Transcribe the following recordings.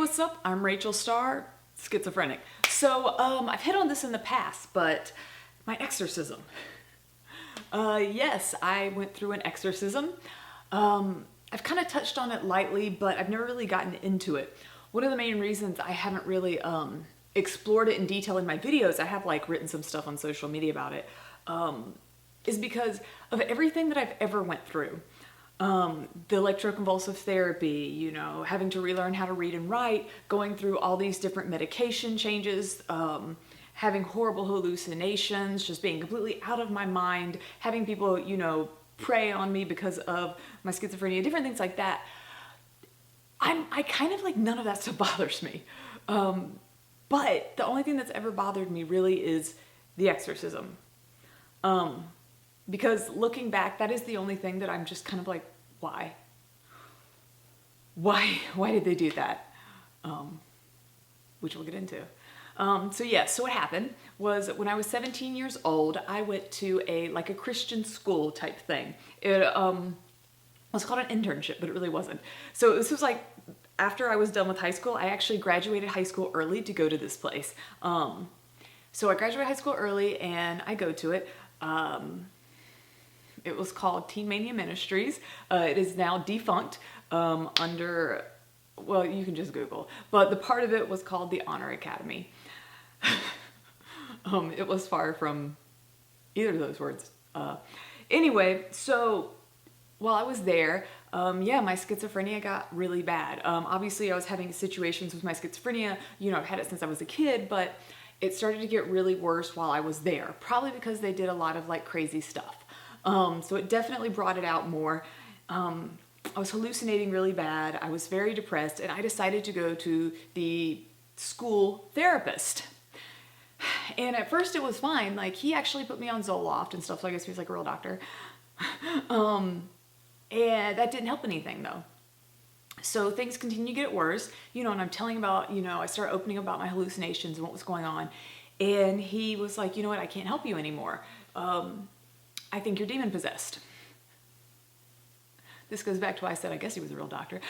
what's up? I'm Rachel Star, schizophrenic. So, I've hit on this in the past, but my exorcism. Yes, I went through an exorcism. I've kind of touched on it lightly, but I've never really gotten into it. One of the main reasons I haven't really explored it in detail in my videos, I have like written some stuff on social media about it, is because of everything that I've ever went through. The electroconvulsive therapy, you know, having to relearn how to read and write, going through all these different medication changes, having horrible hallucinations, just being completely out of my mind, having people, you know, prey on me because of my schizophrenia, different things like that. I kind of like, none of that stuff bothers me. But the only thing that's ever bothered me really is the exorcism. Because looking back, that is the only thing that I'm just kind of like, why? Why did they do that? Which we'll get into. So what happened was when I was 17 years old, I went to a Christian school type thing. It was called an internship, but it really wasn't. So this was like, after I was done with high school, I actually graduated high school early to go to this place. So I graduated high school early and I go to it. It was called Teen Mania Ministries. It is now defunct under, well, you can just Google, but the part of it was called the Honor Academy. It was far from either of those words. Anyway, so while I was there, yeah, my schizophrenia got really bad. Obviously I was having situations with my schizophrenia, you know, I've had it since I was a kid, but it started to get really worse while I was there, probably because they did a lot of like crazy stuff. So it definitely brought it out more. I was hallucinating really bad. I was very depressed and I decided to go to the school therapist. And at first it was fine. Like he actually put me on Zoloft and stuff. So I guess he was like a real doctor. And that didn't help anything though. So things continue to get worse, you know, and I'm telling about, you know, I started opening about my hallucinations and what was going on. And he was like, you know what, I can't help you anymore. I think you're demon possessed. This goes back to why I said I guess he was a real doctor.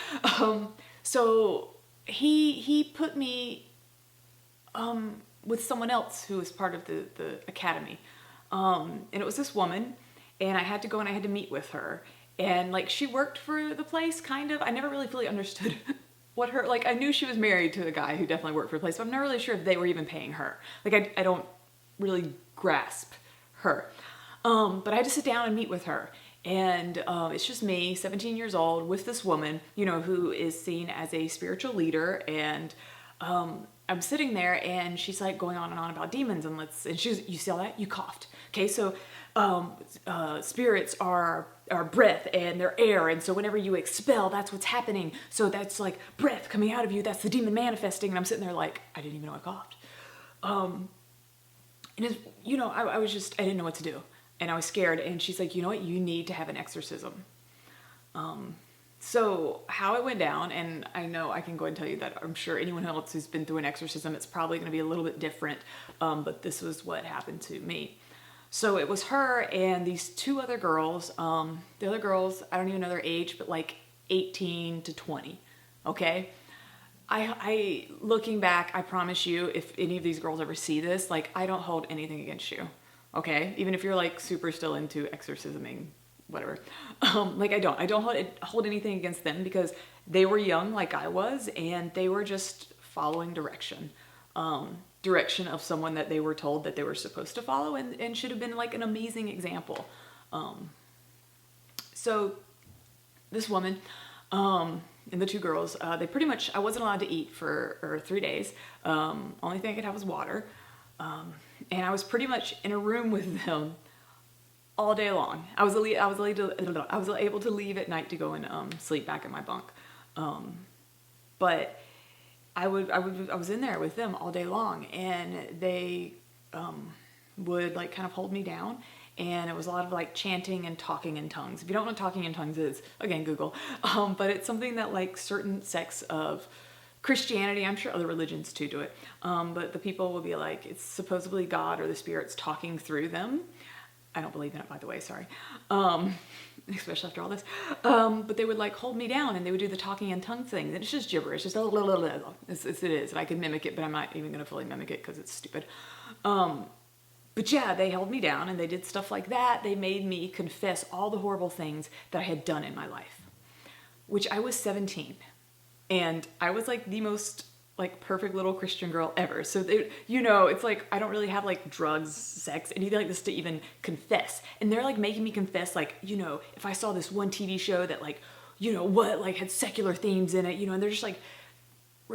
So he put me with someone else who was part of the academy. And it was this woman, and I had to go and I had to meet with her. And like she worked for the place, kind of. I never really fully understood what her, like I knew she was married to a guy who definitely worked for the place, but I'm not really sure if they were even paying her. Like I don't really grasp her. But I had to sit down and meet with her. And it's just me, 17 years old, with this woman, you know, who is seen as a spiritual leader. And I'm sitting there and she's like going on and on about demons and she's, you see all that? You coughed. Okay, so spirits are breath and they're air. And so whenever you expel, that's what's happening. So that's like breath coming out of you. That's the demon manifesting. And I'm sitting there like, I didn't even know I coughed. And it's, you know, I didn't know what to do. And I was scared, and she's like, you know what, you need to have an exorcism. So how it went down, and I know I can go and tell you that I'm sure anyone else who's been through an exorcism, it's probably going to be a little bit different, but this was what happened to me. So it was her and these two other girls. The other girls, I don't even know their age, but like 18 to 20, okay? I looking back, I promise you, if any of these girls ever see this, like I don't hold anything against you. Okay, even if you're like super still into exorcisming, whatever. Like I don't hold anything against them because they were young like I was and they were just following direction. Direction of someone that they were told that they were supposed to follow and should have been like an amazing example. So this woman and the two girls, they pretty much, I wasn't allowed to eat for 3 days. Only thing I could have was water. And I was pretty much in a room with them all day long. I was able to leave at night to go and sleep back in my bunk. But I was in there with them all day long, and they would like kind of hold me down. And it was a lot of like chanting and talking in tongues. If you don't know what talking in tongues is, again, Google. But it's something that like certain sects of Christianity, I'm sure other religions too do it, but the people will be like, it's supposedly God or the spirits talking through them. I don't believe in it, by the way, sorry. especially after all this. But they would like hold me down and they would do the talking in tongues thing. And it's just gibberish. It's just it is. And I can mimic it, but I'm not even going to fully mimic it because it's stupid. But yeah, they held me down and they did stuff like that. They made me confess all the horrible things that I had done in my life, which I was 17. And I was like the most like perfect little Christian girl ever. So they, you know, it's like, I don't really have like drugs, sex, anything like this to even confess. And they're like making me confess, like, you know, if I saw this one TV show that like, you know, what, like had secular themes in it, you know, and they're just like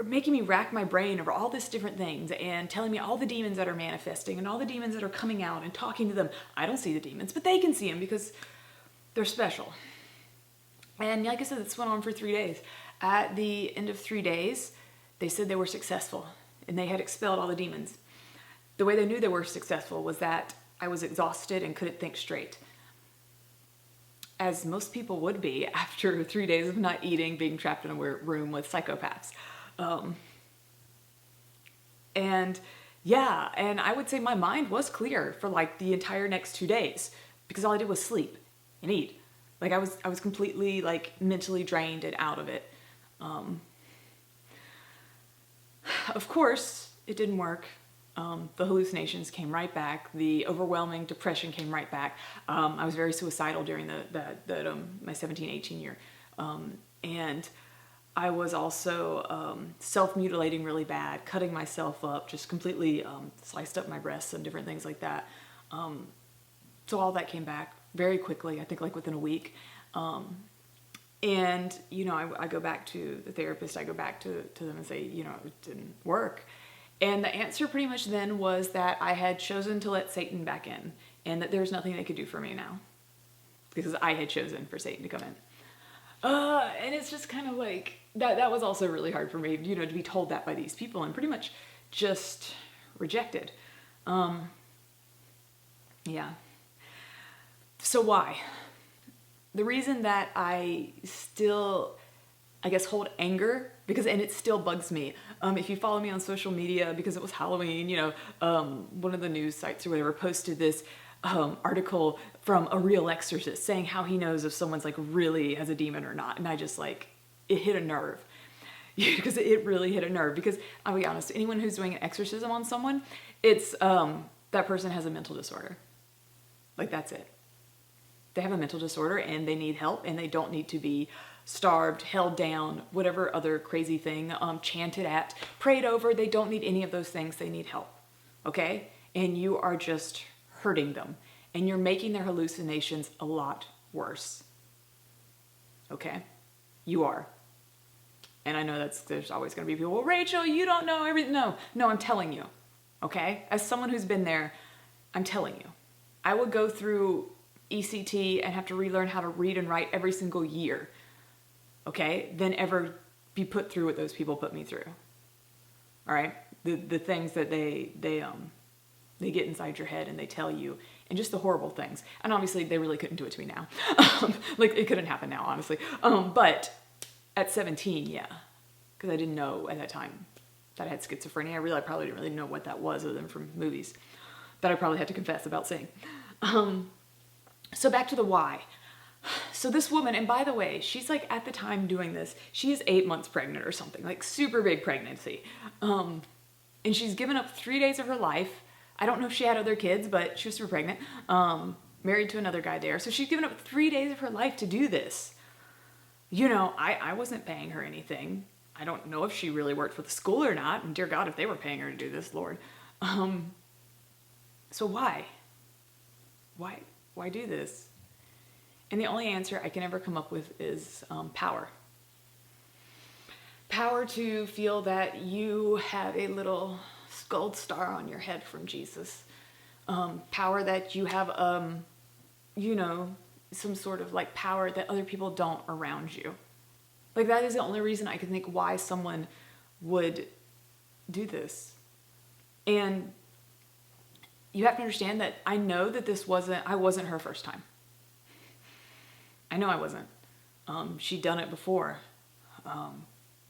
making me rack my brain over all these different things and telling me all the demons that are manifesting and all the demons that are coming out and talking to them. I don't see the demons, but they can see them because they're special. And like I said, this went on for 3 days. At the end of 3 days, they said they were successful and they had expelled all the demons. The way they knew they were successful was that I was exhausted and couldn't think straight. As most people would be after 3 days of not eating, being trapped in a room with psychopaths. And yeah, and I would say my mind was clear for like the entire next 2 days because all I did was sleep and eat. Like I was completely like mentally drained and out of it. Of course, it didn't work. The hallucinations came right back. The overwhelming depression came right back. I was very suicidal during my 17, 18 year. And I was also self-mutilating really bad, cutting myself up, just completely sliced up my breasts and different things like that. So all that came back very quickly, I think like within a week. And, you know, I go back to the therapist, I go back to them and say, you know, it didn't work. And the answer pretty much then was that I had chosen to let Satan back in and that there's nothing they could do for me now because I had chosen for Satan to come in. And it's just kind of like, that was also really hard for me, you know, to be told that by these people and pretty much just rejected. Yeah. So why? The reason that I still, I guess, hold anger, and it still bugs me. If you follow me on social media, because it was Halloween, you know, one of the news sites or whatever posted this article from a Real Exorcist saying how he knows if someone's like really has a demon or not. And I just like, it hit a nerve. Because it really hit a nerve. Because I'll be honest, anyone who's doing an exorcism on someone, it's that person has a mental disorder. Like that's it. They have a mental disorder and they need help and they don't need to be starved, held down, whatever other crazy thing, chanted at, prayed over. They don't need any of those things. They need help. Okay? And you are just hurting them and you're making their hallucinations a lot worse. Okay? You are. And I know there's always going to be people, well, Rachel, you don't know everything. No, I'm telling you. Okay? As someone who's been there, I'm telling you. I would go through ECT and have to relearn how to read and write every single year, okay, than ever be put through what those people put me through. All right, the things that they get inside your head and they tell you, and just the horrible things. And obviously, they really couldn't do it to me now. Like it couldn't happen now, honestly. But at 17, yeah, because I didn't know at that time that I had schizophrenia. I probably didn't really know what that was other than from movies that I probably had to confess about seeing. So back to the why. So this woman, and by the way, she's like at the time doing this, she is 8 months pregnant or something, like super big pregnancy. And she's given up 3 days of her life. I don't know if she had other kids, but she was super pregnant, married to another guy there. So she's given up 3 days of her life to do this. You know, I wasn't paying her anything. I don't know if she really worked for the school or not. And dear God, if they were paying her to do this, Lord. So why? Why do this? And the only answer I can ever come up with is power. Power to feel that you have a little gold star on your head from Jesus. Power that you have, you know, some sort of like power that other people don't around you. Like that is the only reason I can think why someone would do this. And you have to understand that I know that I wasn't her first time. I know I wasn't. She'd done it before.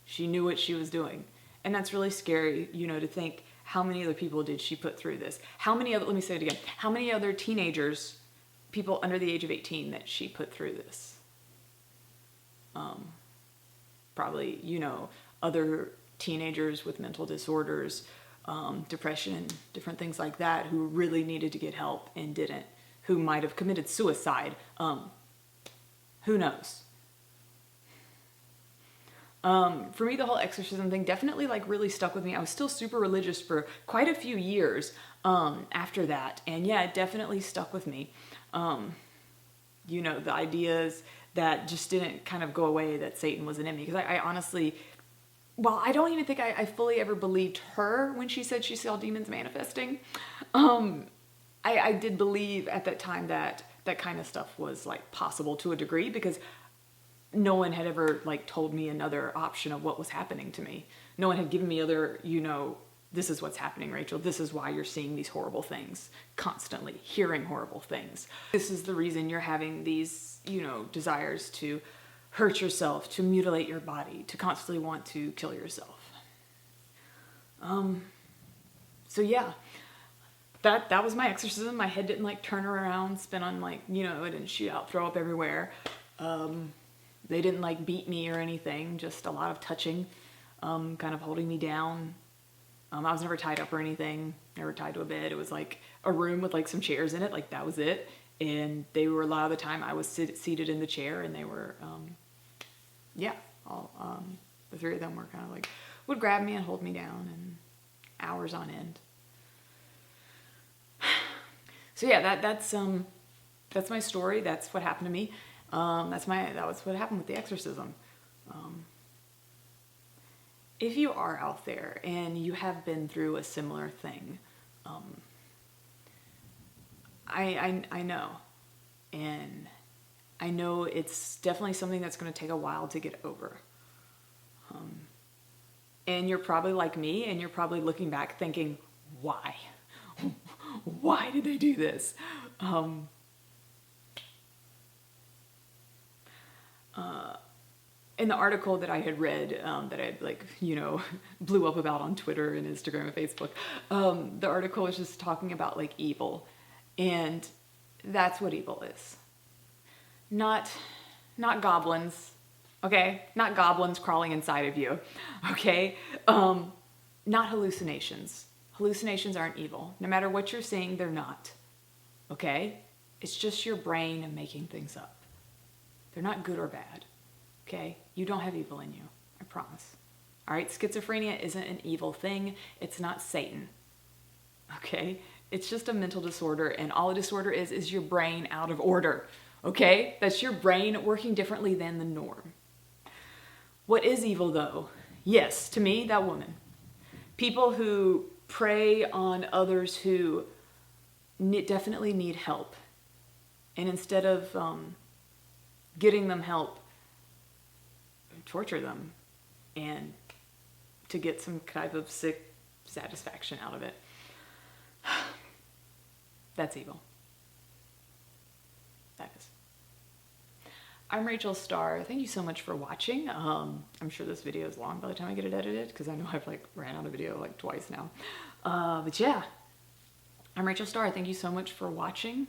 She knew what she was doing. And that's really scary, you know, to think how many other people did she put through this? Let me say it again. How many other teenagers people under the age of 18 that she put through this. Probably, you know, other teenagers with mental disorders, depression, different things like that, who really needed to get help and didn't, who might have committed suicide. Who knows? For me, the whole exorcism thing definitely like really stuck with me. I was still super religious for quite a few years after that. And yeah, it definitely stuck with me. You know, the ideas that just didn't kind of go away, that Satan was an enemy. Because I honestly, well, I don't even think I fully ever believed her when she said she saw demons manifesting. I did believe at that time that that kind of stuff was like possible to a degree, because no one had ever like told me another option of what was happening to me. No one had given me other, you know, this is what's happening, Rachel. This is why you're seeing these horrible things constantly, hearing horrible things. This is the reason you're having these, you know, desires to hurt yourself, to mutilate your body, to constantly want to kill yourself. So yeah, that was my exorcism. My head didn't like turn around, spin on like, you know, it didn't shoot out, throw up everywhere. They didn't like beat me or anything, just a lot of touching, kind of holding me down. I was never tied up or anything, never tied to a bed. It was like a room with like some chairs in it, like that was it. And they were, a lot of the time I was seated in the chair, and they were, yeah, all, the three of them were kind of like, would grab me and hold me down, and hours on end. So yeah, that's my story. That's what happened to me. That was what happened with the exorcism. If you are out there and you have been through a similar thing, I know, and I know it's definitely something that's going to take a while to get over. And you're probably like me, and you're probably looking back thinking, why? Why did they do this? In the article that I had read, that I had like, you know, blew up about on Twitter and Instagram and Facebook, the article was just talking about like evil, and that's what evil is. Not goblins, okay? Not goblins crawling inside of you, okay? Not hallucinations. Hallucinations aren't evil. No matter what you're seeing, they're not, okay? It's just your brain making things up. They're not good or bad. Okay? You don't have evil in you. I promise. All right? Schizophrenia isn't an evil thing. It's not Satan. Okay? It's just a mental disorder, and all a disorder is your brain out of order. Okay? That's your brain working differently than the norm. What is evil, though? Yes, to me, that woman. People who prey on others who definitely need help, and instead of getting them help, torture them, and to get some type of sick satisfaction out of it. That's evil. That is. I'm Rachel Star. Thank you so much for watching. I'm sure this video is long by the time I get it edited, because I know I've like ran out of video like twice now. But yeah, I'm Rachel Star. Thank you so much for watching,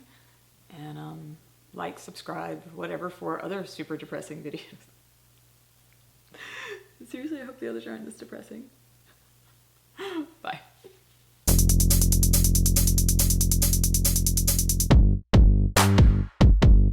and like, subscribe, whatever, for other super depressing videos. Seriously, I hope the others aren't this depressing. Bye.